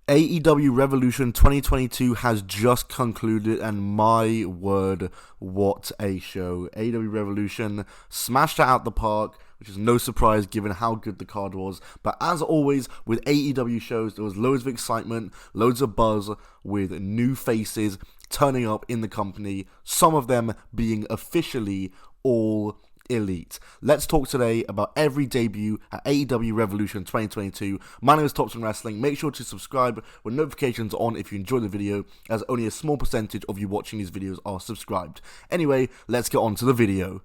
AEW Revolution 2022 has just concluded, and my word, what a show. AEW Revolution smashed it out the park, which is no surprise given how good the card was. But as always, with AEW shows, there was loads of excitement, loads of buzz with new faces turning up in the company, some of them being officially all elite. Let's talk today about every debut at AEW Revolution 2022. My name is Topson Wrestling. Make sure to subscribe with notifications on if you enjoy the video, as only a small percentage of you watching these videos are subscribed. Anyway, let's get on to the video.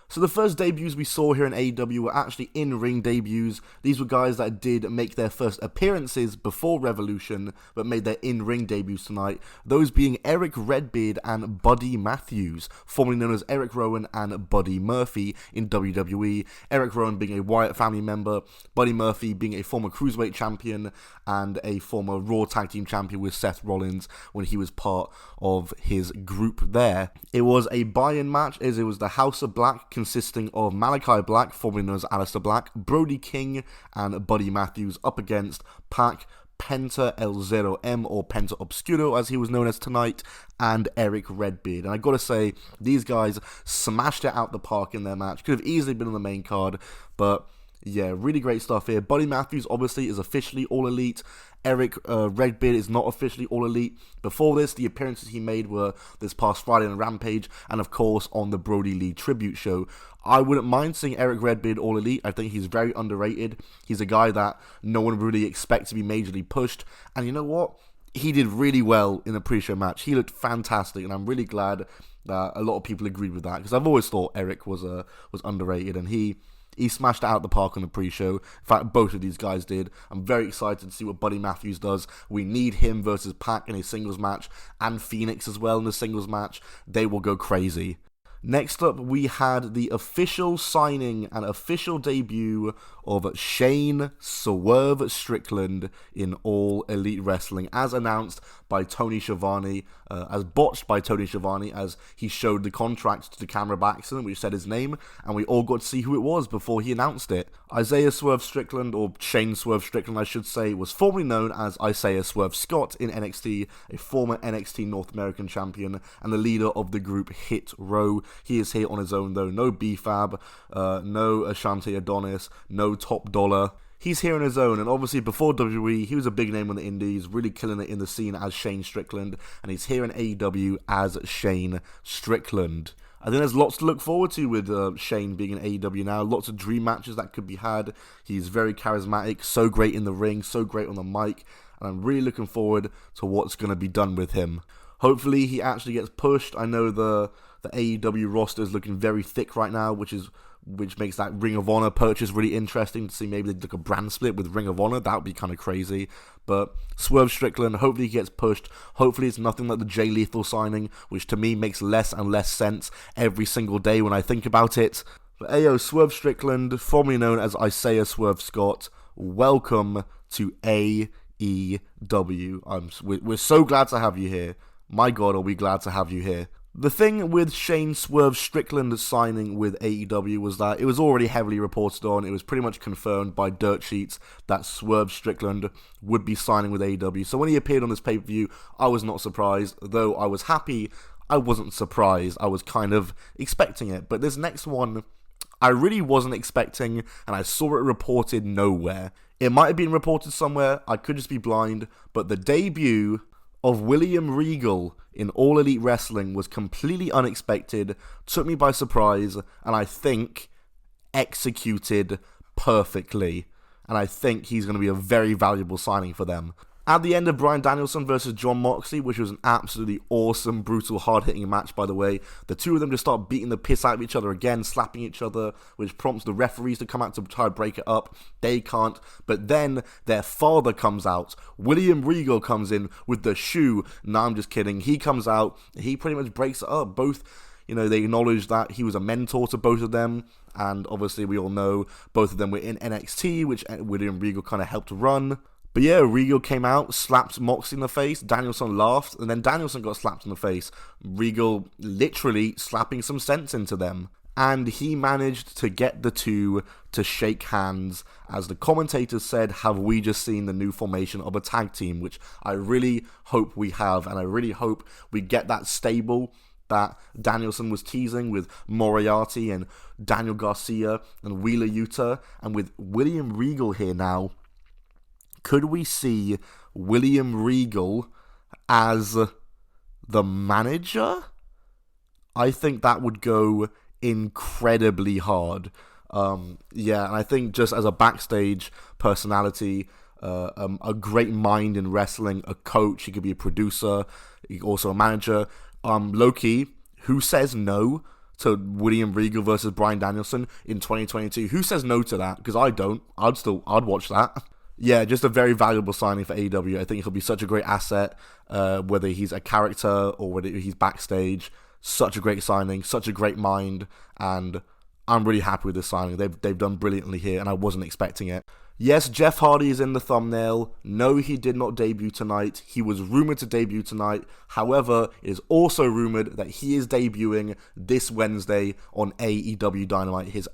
So the first debuts we saw here in AEW were actually in-ring debuts. These were guys that did make their first appearances before Revolution, but made their in-ring debuts tonight. Those being Eric Redbead and Buddy Matthews, formerly known as Eric Rowan and Buddy Murphy in WWE. Eric Rowan being a Wyatt family member, Buddy Murphy being a former Cruiserweight champion and a former Raw Tag Team champion with Seth Rollins when he was part of his group there. It was a buy-in match, as it was the House of Black, consisting of Malachi Black, formerly known as Aleister Black, Brody King, and Buddy Matthews up against Pac, Penta El Zero M, or Penta Obscuro as he was known as tonight, and Eric Redbead. And I gotta say, these guys smashed it out the park in their match. Could have easily been on the main card, but yeah, really great stuff here. Buddy Matthews obviously is officially all elite. Eric Redbead is not officially all elite. Before this, the appearances he made were this past Friday on Rampage, and of course on the Brody Lee tribute show. I wouldn't mind seeing Eric Redbead all elite. I think he's very underrated. He's a guy that no one really expects to be majorly pushed, and you know what? He did really well in the pre-show match. He looked fantastic, and I'm really glad that a lot of people agreed with that, because I've always thought Eric was underrated, and he smashed it out the park on the pre-show. In fact, both of these guys did. I'm very excited to see what Buddy Matthews does. We need him versus Pac in a singles match, and Phoenix as well in the singles match. They will go crazy. Next up, we had the official signing and official debut of Shane Swerve Strickland in All Elite Wrestling, as announced by Tony Schiavone, as botched by Tony Schiavone, as he showed the contract to the camera by accident, which said his name, and we all got to see who it was before he announced it. Isaiah Swerve Strickland, or Shane Swerve Strickland I should say, was formerly known as Isaiah Swerve Scott in NXT, a former NXT North American champion, and the leader of the group Hit Row. He is here on his own though, no B-Fab, no Ashante Adonis, no Top Dollar. He's here on his own, and obviously before WWE, he was a big name on the indies, really killing it in the scene as Shane Strickland, and he's here in AEW as Shane Strickland. I think there's lots to look forward to with Shane being in AEW now, lots of dream matches that could be had. He's very charismatic, so great in the ring, so great on the mic, and I'm really looking forward to what's going to be done with him. Hopefully he actually gets pushed. I know the AEW roster is looking very thick right now, which makes that Ring of Honor purchase really interesting to see. Maybe they do a brand split with Ring of Honor. That would be kind of crazy. But Swerve Strickland, hopefully he gets pushed. Hopefully it's nothing like the Jay Lethal signing, which to me makes less and less sense every single day when I think about it. But ayo, Swerve Strickland, formerly known as Isaiah Swerve Scott, welcome to AEW. We're so glad to have you here. My God, are we glad to have you here. The thing with Shane Swerve Strickland signing with AEW was that it was already heavily reported on. It was pretty much confirmed by dirt sheets that Swerve Strickland would be signing with AEW. So when he appeared on this pay-per-view, I was not surprised. Though I was happy, I wasn't surprised. I was kind of expecting it. But this next one, I really wasn't expecting, and I saw it reported nowhere. It might have been reported somewhere, I could just be blind, but the debut of William Regal in All Elite Wrestling was completely unexpected, took me by surprise, and I think executed perfectly. And I think he's going to be a very valuable signing for them. At the end of Bryan Danielson versus Jon Moxley, which was an absolutely awesome, brutal, hard-hitting match, by the way, the two of them just start beating the piss out of each other again, slapping each other, which prompts the referees to come out to try to break it up. They can't, but then their father comes out. William Regal comes in with the shoe. No, I'm just kidding. He comes out, he pretty much breaks it up. Both, they acknowledge that he was a mentor to both of them, and obviously we all know both of them were in NXT, which William Regal kind of helped run. But yeah, Regal came out, slapped Moxley in the face, Danielson laughed, and then Danielson got slapped in the face. Regal literally slapping some sense into them. and he managed to get the two to shake hands. As the commentators said, have we just seen the new formation of a tag team, which I really hope we have, and I really hope we get that stable that Danielson was teasing with Moriarty and Daniel Garcia and Wheeler Yuta, and with William Regal here now. Could we see William Regal as the manager? I think that would go incredibly hard. Yeah, and I think just as a backstage personality, a great mind in wrestling, a coach, he could be a producer, also a manager. Low-key, who says no to William Regal versus Bryan Danielson in 2022? Who says no to that? Because I don't. I'd watch that. Yeah, just a very valuable signing for AEW. I think he'll be such a great asset, whether he's a character or whether he's backstage. Such a great signing, such a great mind, and I'm really happy with this signing. They've done brilliantly here, and I wasn't expecting it. Yes, Jeff Hardy is in the thumbnail. No, he did not debut tonight. He was rumored to debut tonight. However, it is also rumored that he is debuting this Wednesday on AEW Dynamite. His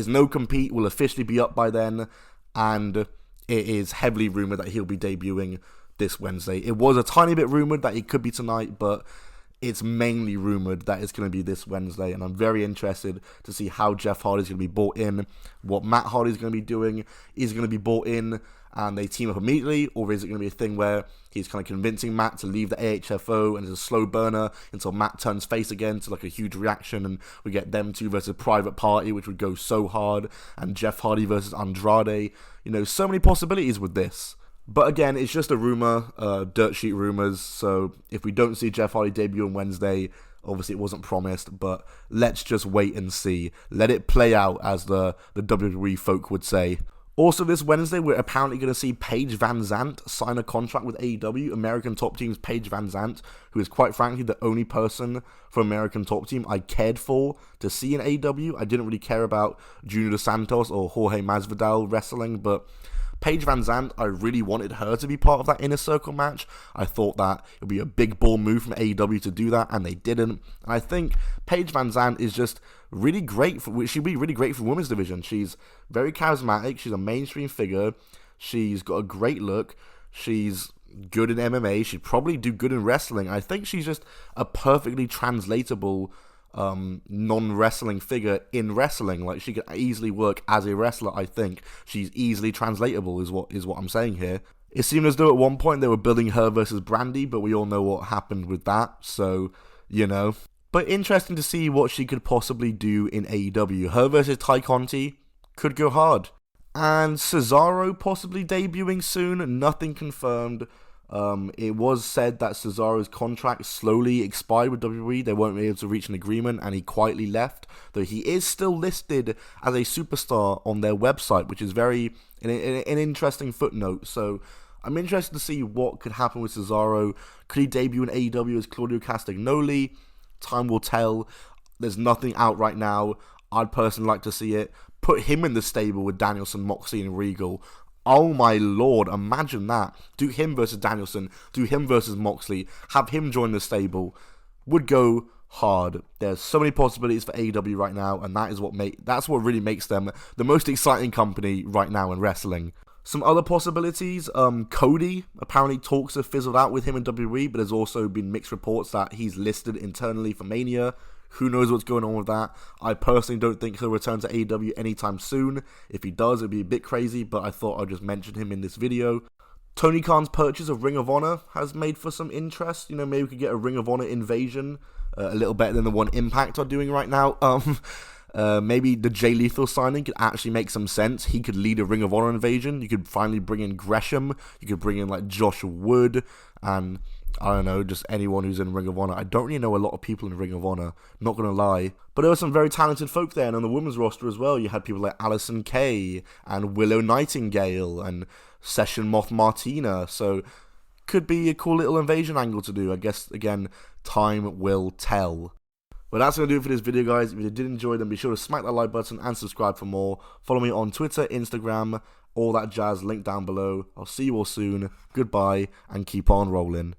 no compete will officially be up by then, and it is heavily rumored that he'll be debuting this Wednesday. It was a tiny bit rumored that it could be tonight, but it's mainly rumored that it's going to be this Wednesday, and I'm very interested to see how Jeff Hardy is going to be brought in, what Matt Hardy is going to be doing. Is he going to be brought in and they team up immediately, or is it going to be a thing where he's kind of convincing Matt to leave the AHFO and it's a slow burner until Matt turns face again to like a huge reaction, and we get them two versus Private Party, which would go so hard, and Jeff Hardy versus Andrade. You know, so many possibilities with this. But again, it's just a rumor, dirt sheet rumors, so if we don't see Jeff Hardy debut on Wednesday, obviously it wasn't promised, but let's just wait and see. Let it play out, as the WWE folk would say. Also this Wednesday, we're apparently going to see Paige Van Zandt sign a contract with AEW, American Top Team's Paige Van Zandt, who is quite frankly the only person from American Top Team I cared for to see in AEW. I didn't really care about Junior Dos Santos or Jorge Masvidal wrestling, but Paige Van Zandt, I really wanted her to be part of that Inner Circle match. I thought that it would be a big ball move from AEW to do that, and they didn't. And I think Paige Van Zandt is just really great she'd be really great for the women's division. She's very charismatic. She's a mainstream figure. She's got a great look. She's good in MMA. She'd probably do good in wrestling. I think she's just a perfectly translatable non-wrestling figure in wrestling. Like, she could easily work as a wrestler. I think she's easily translatable is what I'm saying here. It seemed as though at one point they were building her versus Brandy, but we all know what happened with that, so you know. But interesting to see what she could possibly do in AEW. Her versus Ty Conti could go hard. And Cesaro possibly debuting soon, nothing confirmed. It was said that Cesaro's contract slowly expired with WWE. They weren't able to reach an agreement, and he quietly left, though he is still listed as a superstar on their website, which is an interesting footnote. So I'm interested to see what could happen with Cesaro. Could he debut in AEW as Claudio Castagnoli? Time will tell. There's nothing out right now. I'd personally like to see it. Put him in the stable with Danielson, Moxley, and Regal. Oh my lord, imagine that. Do him versus Danielson, do him versus Moxley, have him join the stable. Would go hard. There's so many possibilities for AEW right now, and that's what really makes them the most exciting company right now in wrestling. Some other possibilities, Cody, apparently talks have fizzled out with him in WWE, but there's also been mixed reports that he's listed internally for Mania. Who knows what's going on with that? I personally don't think he'll return to AEW anytime soon. If he does, it'd be a bit crazy, but I thought I'd just mention him in this video. Tony Khan's purchase of Ring of Honor has made for some interest. You know, maybe we could get a Ring of Honor invasion, a little better than the one Impact are doing right now. Maybe the Jay Lethal signing could actually make some sense. He could lead a Ring of Honor invasion. You could finally bring in Gresham. You could bring in like Josh Wood and I don't know, just anyone who's in Ring of Honor. I don't really know a lot of people in Ring of Honor, not going to lie. But there were some very talented folk there, and on the women's roster as well, you had people like Allysin Kay and Willow Nightingale and Session Moth Martina. So, could be a cool little invasion angle to do. I guess, again, time will tell. Well, that's going to do it for this video, guys. If you did enjoy, then be sure to smack that like button and subscribe for more. Follow me on Twitter, Instagram, all that jazz, link down below. I'll see you all soon. Goodbye, and keep on rolling.